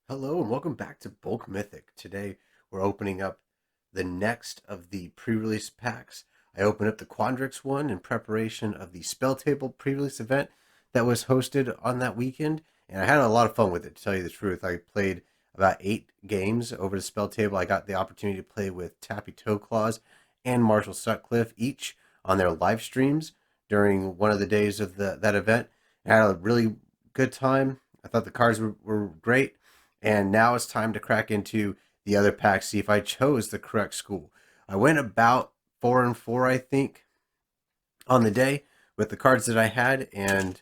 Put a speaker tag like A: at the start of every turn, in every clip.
A: Hello and welcome back to Bulk Mythic. Today we're opening up the next of the pre-release packs. I opened up the Quandrix one in preparation of the Spell Table pre-release event that was hosted on that weekend, and I had a lot of fun with it, to tell you the truth. I played about 8 games over the Spell Table. I got the opportunity to play with Tappy Toeclaws and Marshall Sutcliffe each on their live streams during one of the days of that event. I had a really good time. I thought the cards were great. And now it's time to crack into the other packs, see if I chose the correct school. I went about 4-4, I think, on the day with the cards that I had, and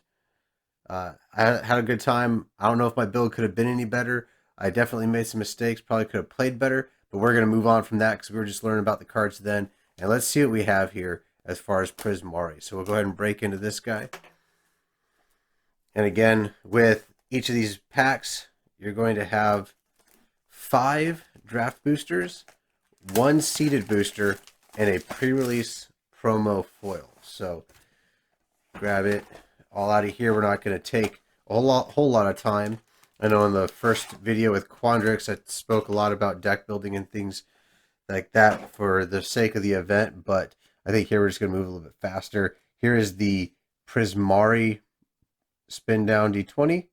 A: I had a good time. I don't know if my build could have been any better. I definitely made some mistakes, probably could have played better, but we're going to move on from that because we were just learning about the cards then. And let's see what we have here as far as Prismari. So we'll go ahead and break into this guy. And again, with each of these packs, you're going to have 5 draft boosters, 1 seeded booster, and a pre-release promo foil. So grab it all out of here. We're not going to take a whole lot of time. I know in the first video with Quandrix, I spoke a lot about deck building and things like that for the sake of the event, but I think here we're just going to move a little bit faster. Here is the Prismari spin down D20.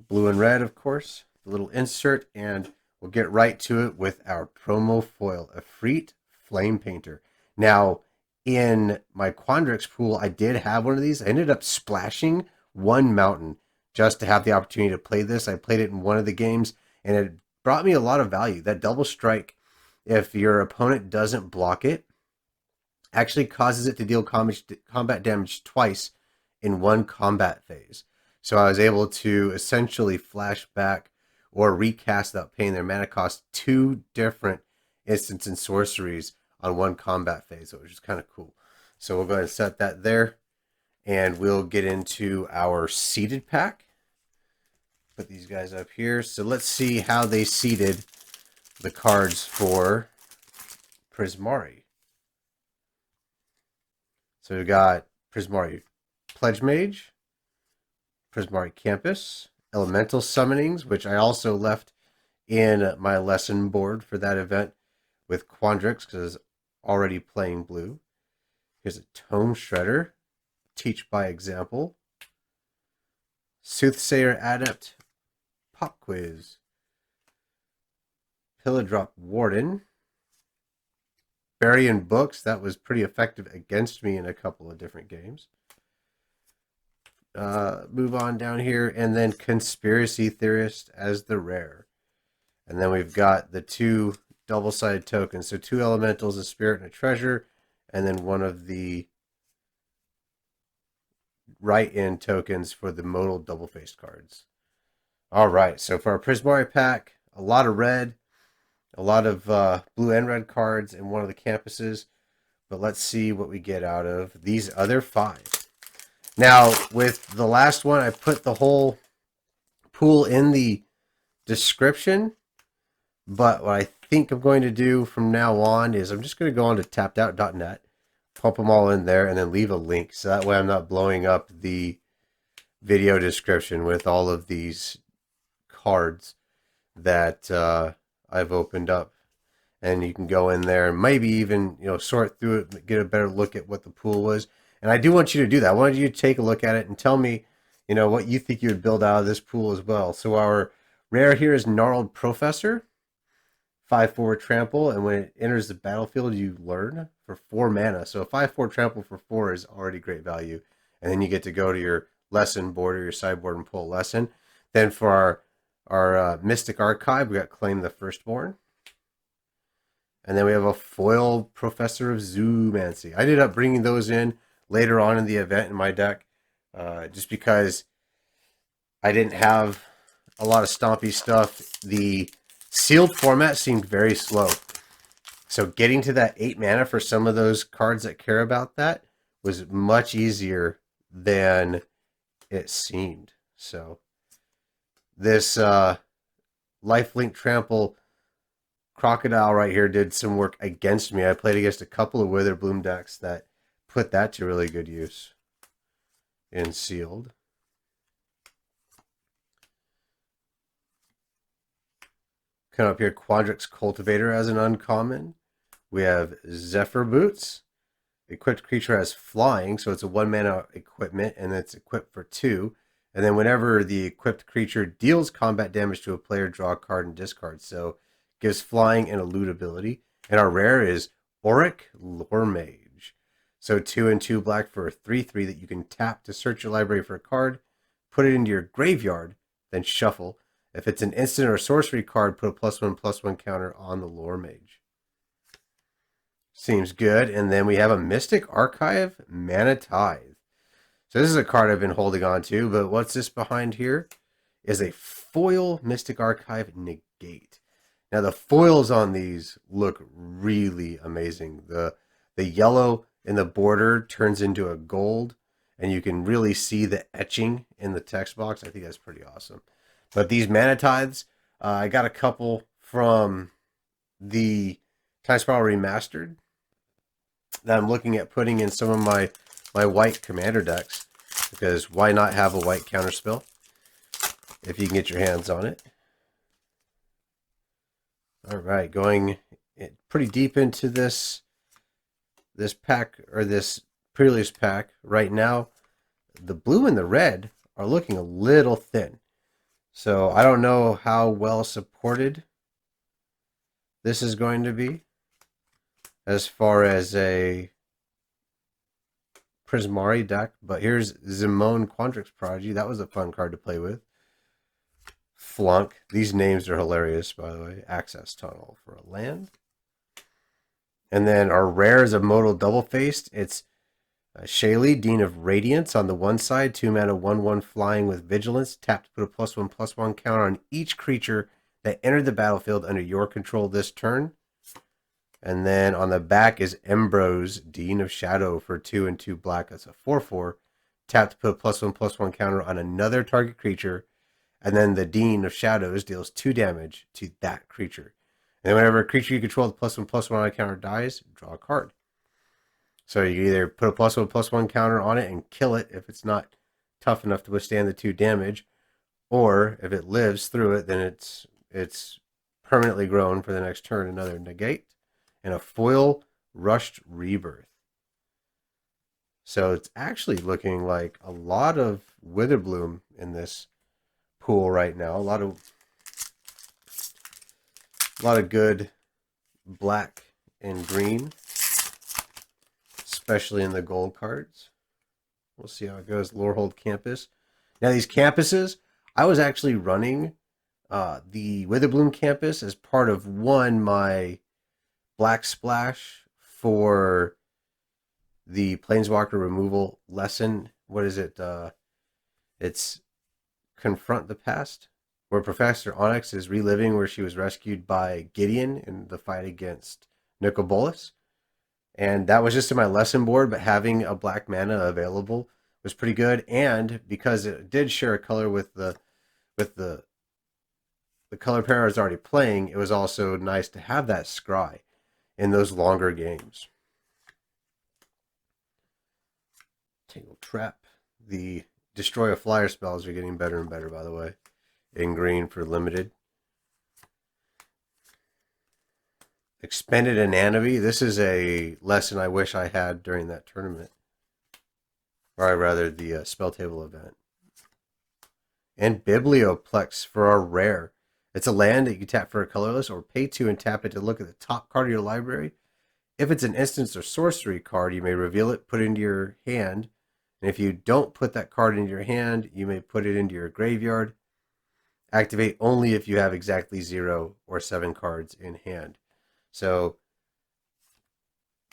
A: Blue and red, of course. The little insert, and we'll get right to it with our promo foil, Efreet Flame Painter. Now, in my Quandrix pool, I did have one of these. I ended up splashing 1 mountain just to have the opportunity to play this. I played it in one of the games, and it brought me a lot of value. That double strike, if your opponent doesn't block it, actually causes it to deal combat damage twice in one combat phase. So I was able to essentially flash back or recast without paying their mana cost 2 different instants and sorceries on one combat phase, which is kind of cool. So we'll go ahead and set that there, and we'll get into our seeded pack. Put these guys up here. So let's see how they seeded the cards for Prismari. So we've got Prismari Pledge Mage, Prismari Campus, Elemental Summonings, which I also left in my lesson board for that event with Quandrix because I was already playing blue. Here's a Tome Shredder, Teach by Example, Soothsayer Adept, Pop Quiz, Pilladrop Warden, Burying Books, that was pretty effective against me in a couple of different games. Move on down here, and then Conspiracy Theorist as the rare. And then we've got the 2 double-sided tokens. So 2 elementals, a spirit and a treasure, and then one of the right-in tokens for the modal double-faced cards. All right, so for our Prismari pack, a lot of red, a lot of blue and red cards in one of the campuses. But let's see what we get out of these other 5. Now, with the last one, I put the whole pool in the description. But what I think I'm going to do from now on is I'm just going to go on to tappedout.net, pump them all in there, and then leave a link. So that way I'm not blowing up the video description with all of these cards that I've opened up. And you can go in there and maybe even sort through it, get a better look at what the pool was. And I do want you to do that. I wanted you to take a look at it and tell me, what you think you would build out of this pool as well. So our rare here is Gnarled Professor, 5/4 trample, and when it enters the battlefield, you learn for 4 mana. So a 5/4 trample for 4 is already great value. And then you get to go to your lesson board or your sideboard and pull a lesson. Then for our Mystic Archive, we got Claim the Firstborn. And then we have a foil Professor of Zoomancy. I ended up bringing those in later on in the event in my deck, just because I didn't have a lot of stompy stuff. The sealed format seemed very slow. So getting to that 8 mana for some of those cards that care about that was much easier than it seemed. So this Lifelink Trample Crocodile right here did some work against me. I played against a couple of Witherbloom decks that put that to really good use in sealed. Come up here, Quandrix Cultivator as an uncommon. We have Zephyr Boots. Equipped creature has flying, so it's a 1-mana equipment, and it's equipped for 2. And then whenever the equipped creature deals combat damage to a player, draw a card and discard. So gives flying and a loot ability. And our rare is Auric Lore Mage. So 2 and 2 black for a 3/3 that you can tap to search your library for a card, put it into your graveyard, then shuffle. If it's an instant or sorcery card, put a +1/+1 counter on the Lore Mage. Seems good. And then we have a Mystic Archive Mana Tithe. So this is a card I've been holding on to, but what's this behind here is a foil Mystic Archive Negate. Now the foils on these look really amazing. The yellow in the border turns into a gold, and you can really see the etching in the text box. I think that's pretty awesome. But these Mana Tithes, I got a couple from the Time Spiral Remastered that I'm looking at putting in some of my white commander decks, because why not have a white counterspell if you can get your hands on it. All right, going pretty deep into this pack, or this pre-release pack right now. The blue and the red are looking a little thin, so I don't know how well supported this is going to be as far as a Prismari deck. But here's Zimone Quandrix Prodigy. That was a fun card to play with. Flunk. These names are hilarious, by the way. Access Tunnel for a land. And then our rare is a modal double-faced. It's Shaylee, Dean of Radiance on the one side. 2 mana, 1/1 flying with Vigilance. Tap to put a +1/+1 counter on each creature that entered the battlefield under your control this turn. And then on the back is Embrose, Dean of Shadow for 2 and 2 black. That's a 4/4. Tap to put a +1/+1 counter on another target creature. And then the Dean of Shadows deals 2 damage to that creature. And then whenever a creature you control with +1/+1 on a counter dies, draw a card. So you either put a +1/+1 counter on it and kill it if it's not tough enough to withstand the 2 damage. Or if it lives through it, then it's permanently grown for the next turn, another negate. And a foil Rushed Rebirth. So it's actually looking like a lot of Witherbloom in this pool right now. A lot of good black and green, especially in the gold cards. We'll see how it goes. Lorehold Campus. Now these campuses, I was actually running the Witherbloom campus as part of my Black Splash for the Planeswalker removal lesson. What is it? It's Confront the Past, where Professor Onyx is reliving where she was rescued by Gideon in the fight against Nicobolus. And that was just in my lesson board, but having a black mana available was pretty good. And because it did share a color with the color pair I was already playing, it was also nice to have that scry in those longer games. Tangle Trap. The Destroy a Flyer spells are getting better and better, by the way, in green for limited. Expended Ananomy. This is a lesson I wish I had during that tournament. Or rather, the spell table event. And Biblioplex for our rare. It's a land that you tap for a colorless, or pay 2 and tap it to look at the top card of your library. If it's an instance or sorcery card, you may reveal it, put it into your hand. And if you don't put that card into your hand, you may put it into your graveyard. Activate only if you have exactly 0 or 7 cards in hand. So,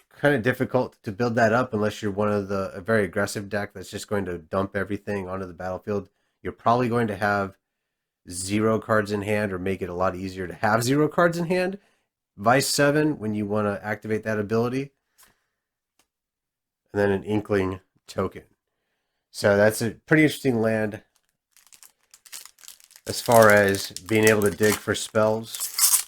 A: kind of difficult to build that up unless you're one of a very aggressive deck that's just going to dump everything onto the battlefield. You're probably going to have 0 cards in hand, or make it a lot easier to have 0 cards in hand. Vice 7 when you want to activate that ability. And then an Inkling token. So that's a pretty interesting land as far as being able to dig for spells.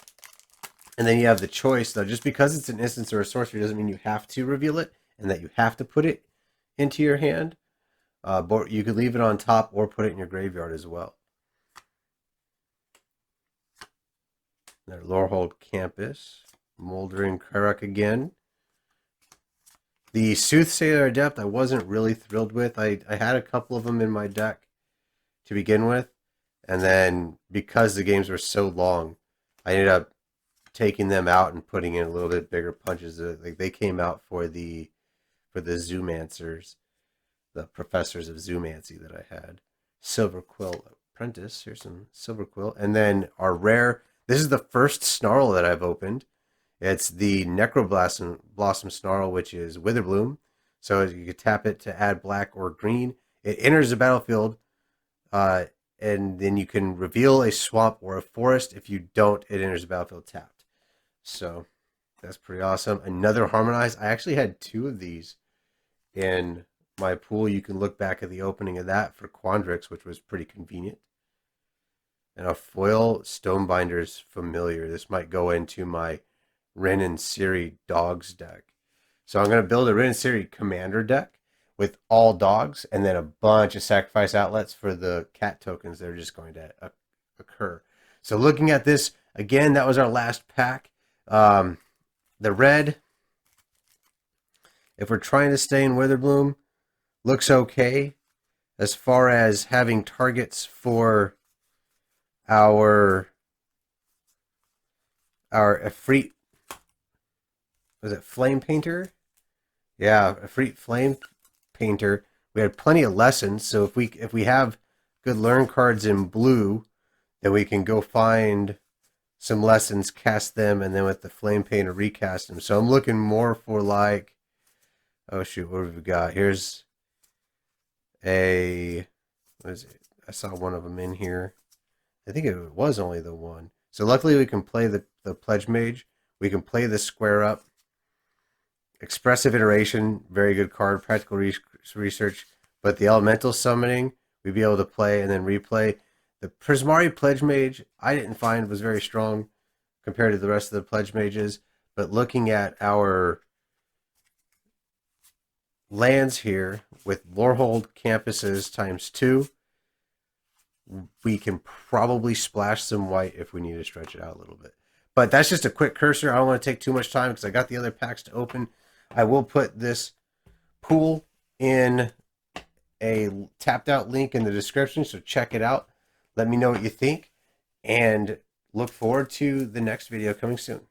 A: And then you have the choice, though. Just because it's an instance or a sorcery doesn't mean you have to reveal it and that you have to put it into your hand. But you could leave it on top or put it in your graveyard as well. Their Lorehold Campus. Moldering Karak again. The Soothsayer Adept I wasn't really thrilled with. I had a couple of them in my deck to begin with. And then because the games were so long, I ended up taking them out and putting in a little bit bigger punches. Like they came out for the Zoomancers, the professors of Zoomancy that I had. Silver Quill Apprentice. Here's some Silver Quill. And then our rare. This is the first Snarl that I've opened. It's the Necroblossom Snarl, which is Witherbloom. So you can tap it to add black or green. It enters the battlefield, and then you can reveal a swamp or a forest. If you don't, it enters the battlefield tapped. So that's pretty awesome. Another Harmonize. I actually had 2 of these in my pool. You can look back at the opening of that for Quandrix, which was pretty convenient. And a foil Stonebinder's Familiar. This might go into my Rin and Ciri dogs deck. So I'm going to build a Rin and Ciri commander deck with all dogs and then a bunch of sacrifice outlets for the cat tokens that are just going to occur. So looking at this, again, that was our last pack. The red, if we're trying to stay in Witherbloom, looks okay as far as having targets for our Efreet. Was it Flame Painter? Yeah, Efreet Flame Painter. We had plenty of lessons, so if we have good learn cards in blue, then we can go find some lessons, cast them, and then with the Flame Painter recast them. So I'm looking more for like, oh shoot, what have we got? Here's a, what is it? I saw one of them in here. I think it was only the one. So luckily we can play the Pledge Mage. We can play the Square Up. Expressive Iteration, very good card. Practical Research. But the Elemental Summoning, we'd be able to play and then replay. The Prismari Pledge Mage, I didn't find was very strong compared to the rest of the Pledge Mages. But looking at our lands here with Lorehold Campuses ×2, we can probably splash some white if we need to stretch it out a little bit. But that's just a quick cursor. I don't want to take too much time because I got the other packs to open. I will put this pool in a tapped out link in the description, so check it out. Let me know what you think, and look forward to the next video coming soon.